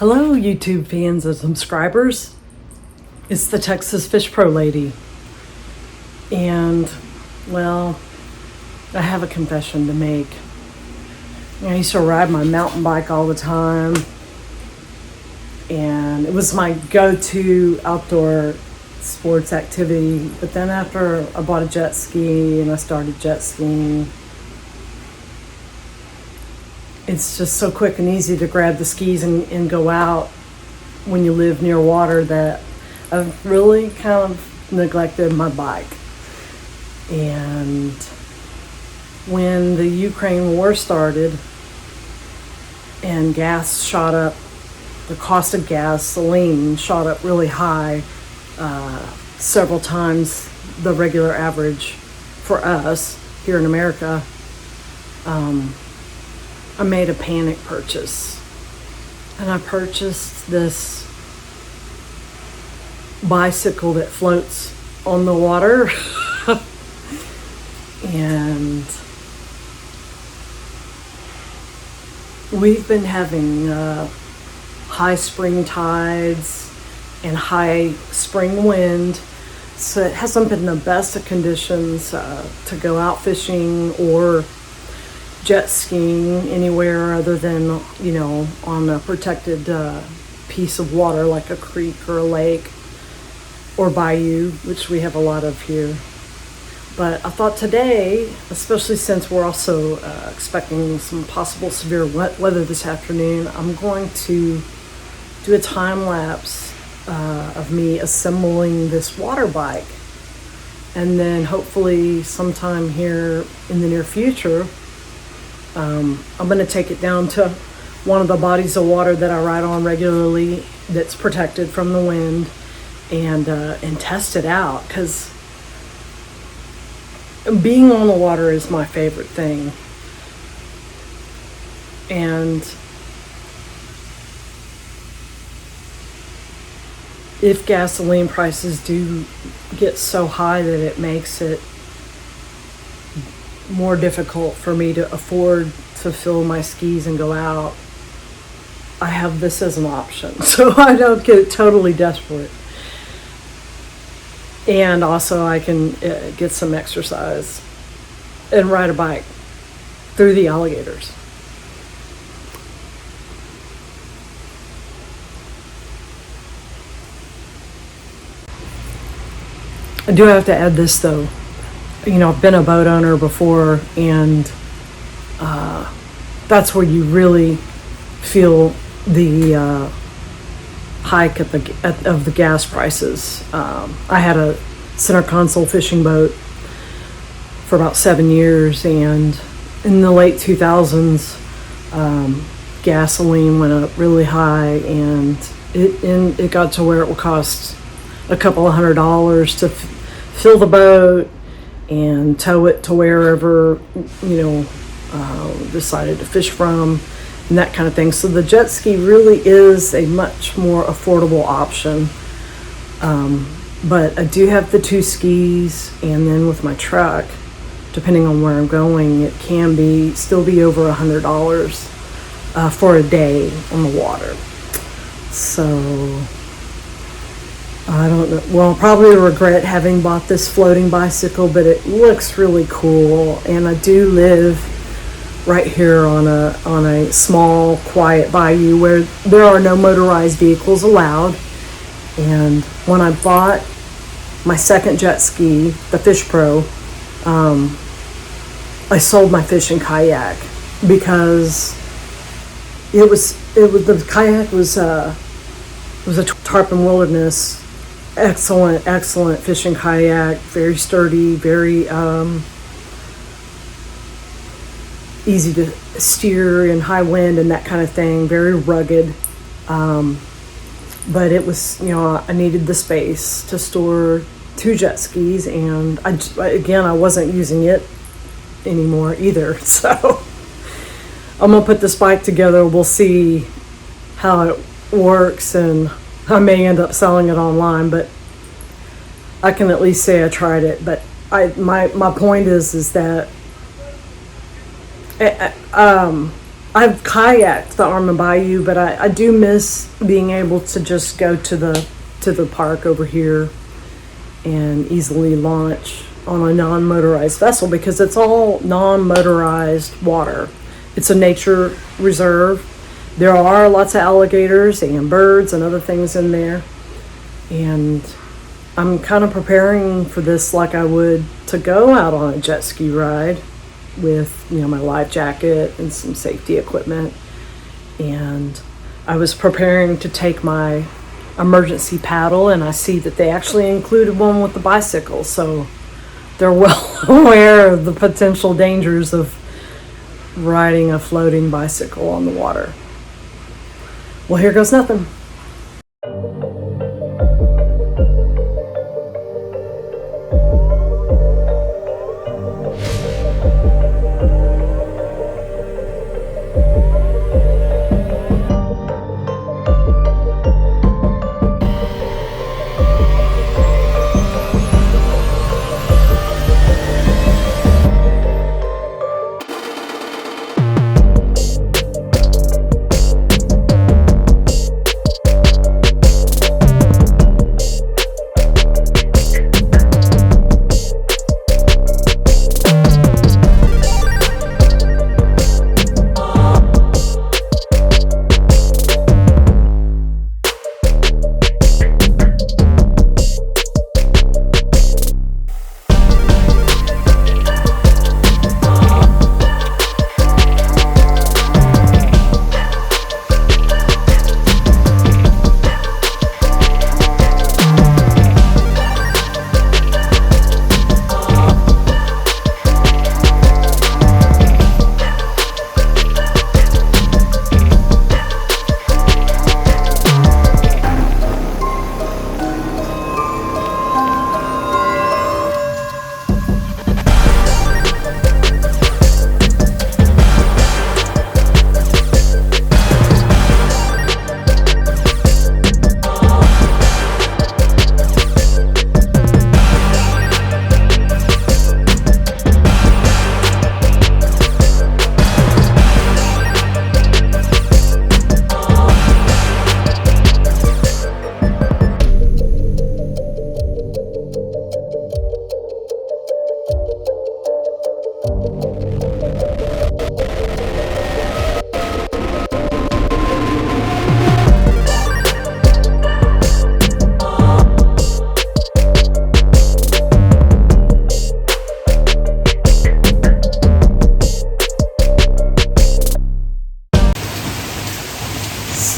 Hello, YouTube fans and subscribers. It's the Texas Fish Pro lady. And, well, I have a confession to make. I used to ride my mountain bike all the time. And it was my go-to outdoor sports activity. But then after I bought a jet ski and I started jet skiing, it's just so quick and easy to grab the skis and go out when you live near water that I've really kind of neglected my bike. And when the Ukraine war started and gas shot up, the cost of gasoline shot up really high, several times the regular average for us here in America, I made a panic purchase, and I purchased this bicycle that floats on the water. And we've been having high spring tides and high spring wind, so it hasn't been the best of conditions to go out fishing or jet skiing anywhere other than, on a protected piece of water like a creek or a lake or bayou, which we have a lot of here. But I thought today, especially since we're also expecting some possible severe weather this afternoon, I'm going to do a time lapse of me assembling this water bike. And then hopefully sometime here in the near future, I'm going to take it down to one of the bodies of water that I ride on regularly that's protected from the wind and test it out, because being on the water is my favorite thing. And if gasoline prices do get so high that it makes it more difficult for me to afford to fill my skis and go out, I have this as an option, so I don't get totally desperate. And also I can get some exercise and ride a bike through the alligators. I do have to add this though. I've been a boat owner before, and that's where you really feel the hike of the gas prices. I had a center console fishing boat for about 7 years, and in the late 2000s, gasoline went up really high, and it got to where it would cost a couple of $100s to fill the boat and tow it to wherever, decided to fish from, and that kind of thing. So the jet ski really is a much more affordable option. But I do have the 2 skis, and then with my truck, depending on where I'm going, it can still be over $100 for a day on the water. So I don't know. Well, I'll probably regret having bought this floating bicycle, but it looks really cool. And I do live right here on a small, quiet bayou where there are no motorized vehicles allowed. And when I bought my second jet ski, the Fish Pro, I sold my fishing kayak because the kayak was a Tarpon Wilderness. Excellent fishing kayak, very sturdy, very easy to steer in high wind and that kind of thing, very rugged. But it was, I needed the space to store 2 jet skis, and I wasn't using it anymore either. So I'm gonna put this bike together. We'll see how it works, and I may end up selling it online, but I can at least say I tried it. But my point is that I I've kayaked the Armin Bayou, but I do miss being able to just go to the park over here and easily launch on a non-motorized vessel, because it's all non-motorized water. It's a nature reserve. There are lots of alligators and birds and other things in there. And I'm kind of preparing for this like I would to go out on a jet ski ride with, my life jacket and some safety equipment. And I was preparing to take my emergency paddle, and I see that they actually included one with the bicycle. So they're well aware of the potential dangers of riding a floating bicycle on the water. Well, here goes nothing.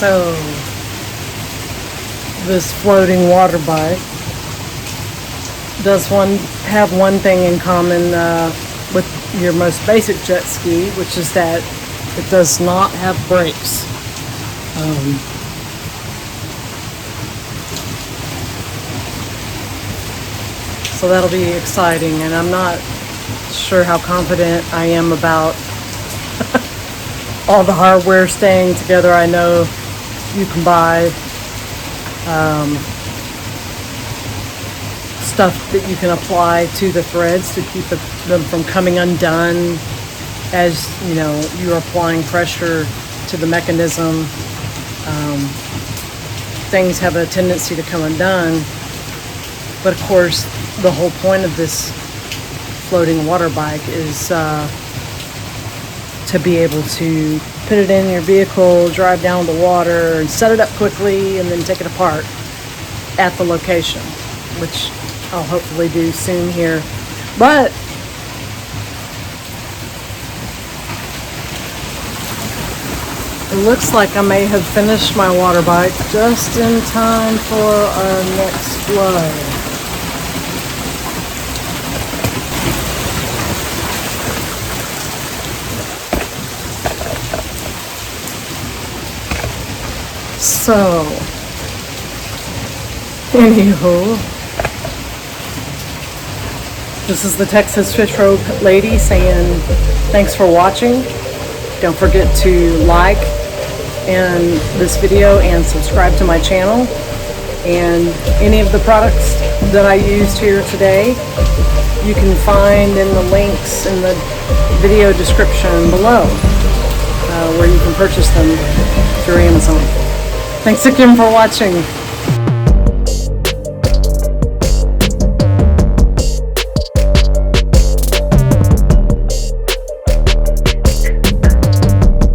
So, this floating water bike does have one thing in common with your most basic jet ski, which is that it does not have brakes. So that'll be exciting, and I'm not sure how confident I am about all the hardware staying together. I know you can buy stuff that you can apply to the threads to keep them from coming undone as you're applying pressure to the mechanism. Things have a tendency to come undone, but of course the whole point of this floating water bike is to be able to put it in your vehicle, drive down the water, and set it up quickly, and then take it apart at the location, which I'll hopefully do soon here. But it looks like I may have finished my water bike just in time for our next flow. So, anywho, this is the Texas Fish Rope lady saying thanks for watching. Don't forget to like this video and subscribe to my channel. And any of the products that I used here today, you can find in the links in the video description below. where you can purchase them through Amazon. Thanks again for watching.